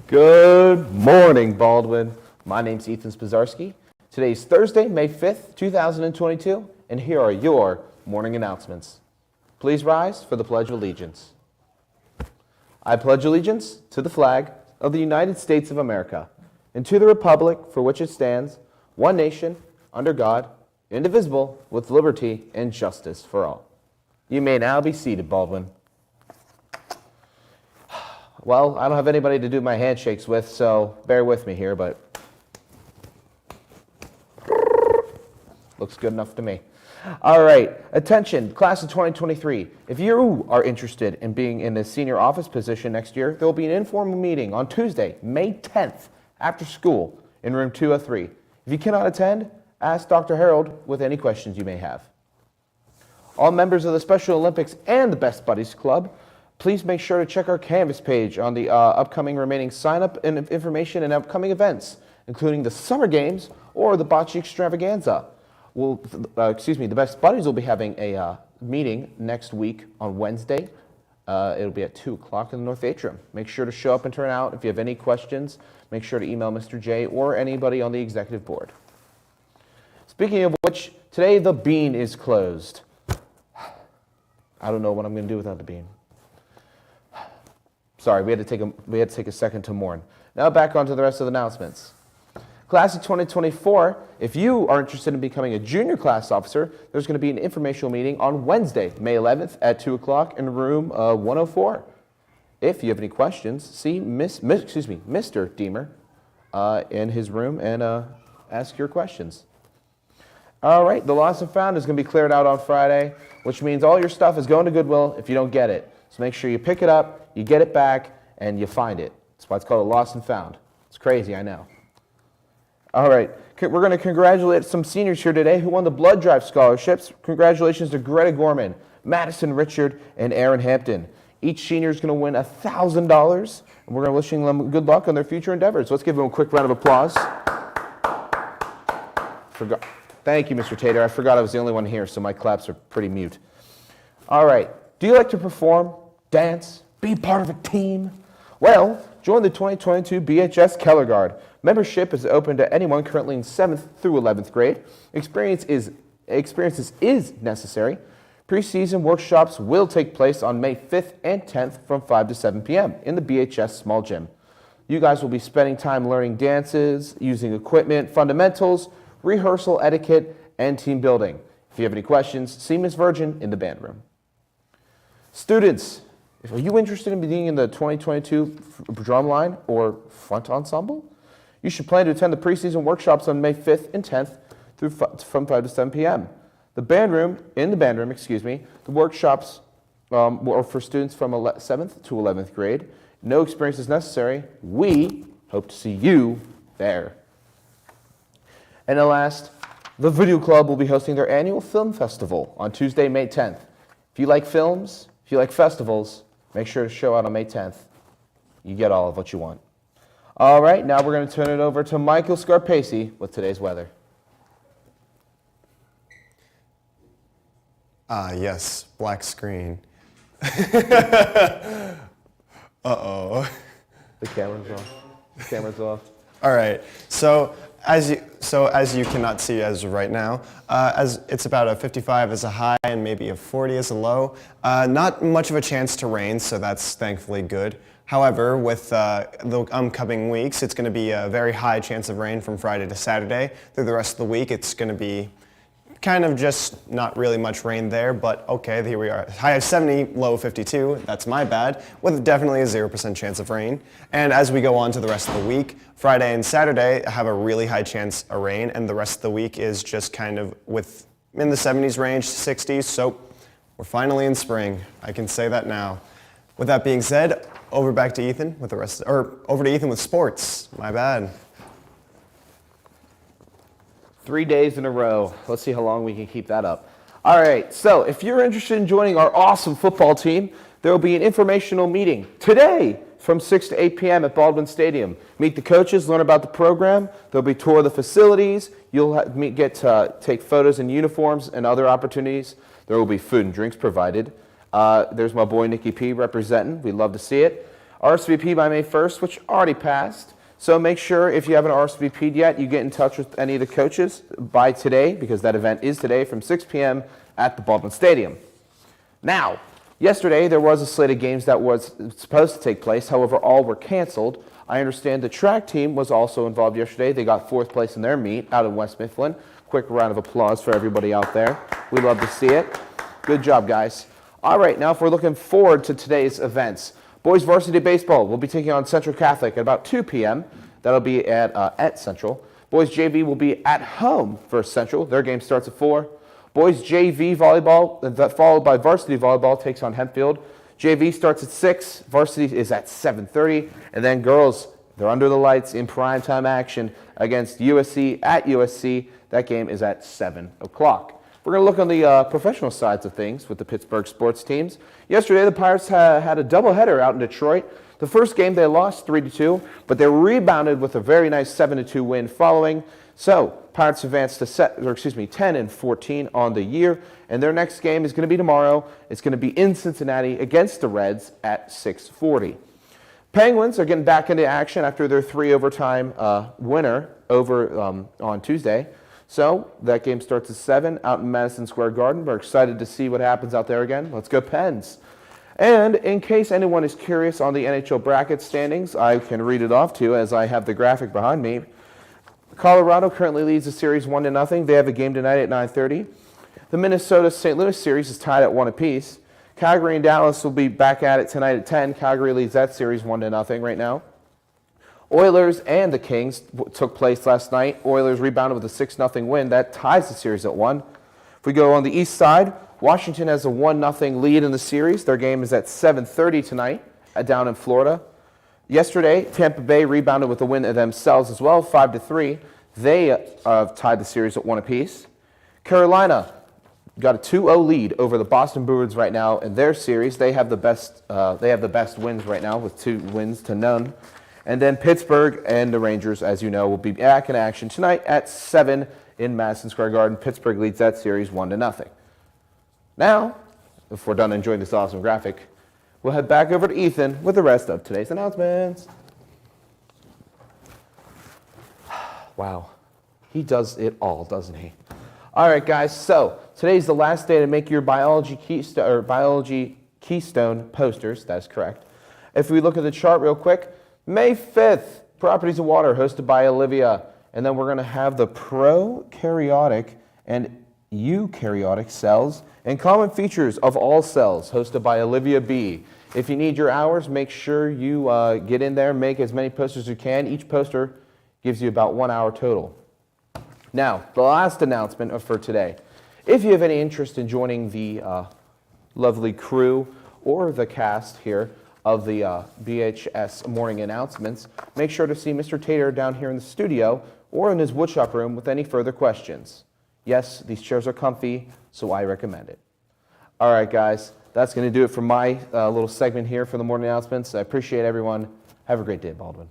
Good morning, Baldwin. My name's Ethan Spazarski. Today's Thursday, May 5th, 2022, and here are your morning announcements. Please rise for the Pledge of Allegiance. I pledge allegiance to the flag of the United States of America and to the republic for which it stands, one nation, under God, indivisible, with liberty and justice for all. You may now be seated, Baldwin. Well, I don't have anybody to do my handshakes with, so bear with me here, but looks good enough to me. All right, attention, class of 2023. If you are interested in being in the senior office position next year, there will be an informal meeting on Tuesday, May 10th, after school in room 203. If you cannot attend, ask Dr. Harold with any questions you may have. All members of the Special Olympics and the Best Buddies Club, please make sure to check our Canvas page on the upcoming remaining sign-up and information and upcoming events, including the Summer Games or the Bocce Extravaganza. The Best Buddies will be having a meeting next week on Wednesday. It'll be at 2 o'clock in the North Atrium. Make sure to show up and turn out. If you have any questions, make sure to email Mr. J or anybody on the executive board. Speaking of which, today the bean is closed. I don't know what I'm going to do without the bean. Sorry, we had to take a second to mourn. Now back on to the rest of the announcements. Class of 2024, if you are interested in becoming a junior class officer, there's going to be an informational meeting on Wednesday, May 11th at 2 o'clock in room 104. If you have any questions, see Mr. Deemer in his room and ask your questions. All right, the lost and found is going to be cleared out on Friday, which means all your stuff is going to Goodwill if you don't get it. So make sure you pick it up, you get it back, and you find it. That's why it's called a lost and found. It's crazy, I know. All right, we're going to congratulate some seniors here today who won the blood drive scholarships. Congratulations to Greta Gorman, Madison Richard, and Aaron Hampton. Each senior is going to win $1,000, and we're going to wish them good luck on their future endeavors. Let's give them a quick round of applause. Thank you, Mr. Tater. I forgot I was the only one here, so my claps are pretty mute. All right, do you like to perform, dance, be part of a team? Well, join the 2022 BHS Keller Guard. Membership is open to anyone currently in 7th through 11th grade. Experiences is necessary. Preseason workshops will take place on May 5th and 10th from 5 to 7 p.m. in the BHS Small Gym. You guys will be spending time learning dances, using equipment, fundamentals, rehearsal etiquette, and team building. If you have any questions, see Ms. Virgin in the band room. Students, are you interested in being in the 2022 drumline or front ensemble? You should plan to attend the preseason workshops on May 5th and 10th from 5 to 7 p.m. In the band room, the workshops are for students from 7th to 11th grade. No experience is necessary. We hope to see you there. And at last, the Video Club will be hosting their annual film festival on Tuesday, May 10th. If you like films, if you like festivals, make sure to show out on May 10th. You get all of what you want. All right, now we're going to turn it over to Michael Scarpese with today's weather. Yes, black screen. Uh-oh. The camera's off. The camera's off. All right, so as you cannot see as of right now, as it's about a 55 as a high and maybe a 40 as a low. Not much of a chance to rain, so that's thankfully good. However, with the upcoming weeks, it's going to be a very high chance of rain from Friday to Saturday. Through the rest of the week, it's going to be kind of just not really much rain there, but okay, here we are. High of 70, low 52, that's my bad, with definitely a 0% chance of rain. And as we go on to the rest of the week, Friday and Saturday have a really high chance of rain, and the rest of the week is just kind of in the 70s range, 60s, so we're finally in spring. I can say that now. With that being said, over to Ethan with sports. My bad. 3 days in a row. Let's see how long we can keep that up. All right, so if you're interested in joining our awesome football team, there will be an informational meeting today from 6 to 8 p.m. at Baldwin Stadium. Meet the coaches, learn about the program. There'll be a tour of the facilities. You'll get to take photos in uniforms and other opportunities. There will be food and drinks provided. There's my boy Nikki P representing. We'd love to see it. RSVP by May 1st, which already passed. So make sure if you haven't RSVP'd yet, you get in touch with any of the coaches by today, because that event is today from 6 p.m. at the Baldwin Stadium. Now, yesterday there was a slate of games that was supposed to take place. However, all were canceled. I understand the track team was also involved yesterday. They got 4th place in their meet out in West Mifflin. Quick round of applause for everybody out there. We love to see it. Good job, guys. All right, now if we're looking forward to today's events, boys varsity baseball will be taking on Central Catholic at about 2 p.m. That'll be at Central. Boys JV will be at home for Central. Their game starts at 4. Boys JV volleyball, followed by varsity volleyball, takes on Hempfield. JV starts at 6. Varsity is at 7:30. And then girls, they're under the lights in primetime action against USC at USC. That game is at 7 o'clock. We're going to look on the professional sides of things with the Pittsburgh sports teams. Yesterday, the Pirates had a doubleheader out in Detroit. The first game, they lost 3-2, but they rebounded with a very nice 7-2 win following. So, Pirates advanced to 10-14 on the year, and their next game is going to be tomorrow. It's going to be in Cincinnati against the Reds at 6:40. Penguins are getting back into action after their 3-overtime winner over on Tuesday. So that game starts at 7 out in Madison Square Garden. We're excited to see what happens out there again. Let's go Pens. And in case anyone is curious on the NHL bracket standings, I can read it off to you as I have the graphic behind me. Colorado currently leads the series 1-0. They have a game tonight at 9:30. The Minnesota-St. Louis series is tied at 1 apiece. Calgary and Dallas will be back at it tonight at 10. Calgary leads that series 1-0 right now. Oilers and the Kings took place last night. Oilers rebounded with a 6-0 win. That ties the series at 1. If we go on the east side, Washington has a 1-0 lead in the series. Their game is at 7:30 tonight down in Florida. Yesterday, Tampa Bay rebounded with a win themselves as well, 5-3. They tied the series at 1 apiece. Carolina got a 2-0 lead over the Boston Bruins right now in their series. They have the best wins right now with 2 wins to none. And then Pittsburgh and the Rangers, as you know, will be back in action tonight at 7 in Madison Square Garden. Pittsburgh leads that series 1-0. Now, if we're done enjoying this awesome graphic, we'll head back over to Ethan with the rest of today's announcements. Wow, he does it all, doesn't he? All right, guys, so today's the last day to make your biology keystone posters. That is correct. If we look at the chart real quick, May 5th, Properties of Water, hosted by Olivia. And then we're going to have the prokaryotic and eukaryotic cells and common features of all cells, hosted by Olivia B. If you need your hours, make sure you get in there, make as many posters as you can. Each poster gives you about 1 hour total. Now, the last announcement for today. If you have any interest in joining the lovely crew or the cast here of the BHS morning announcements, make sure to see Mr. Tater down here in the studio or in his woodshop room with any further questions. Yes, these chairs are comfy, so I recommend it. All right, guys, that's going to do it for my little segment here for the morning announcements. I appreciate everyone. Have a great day, Baldwin.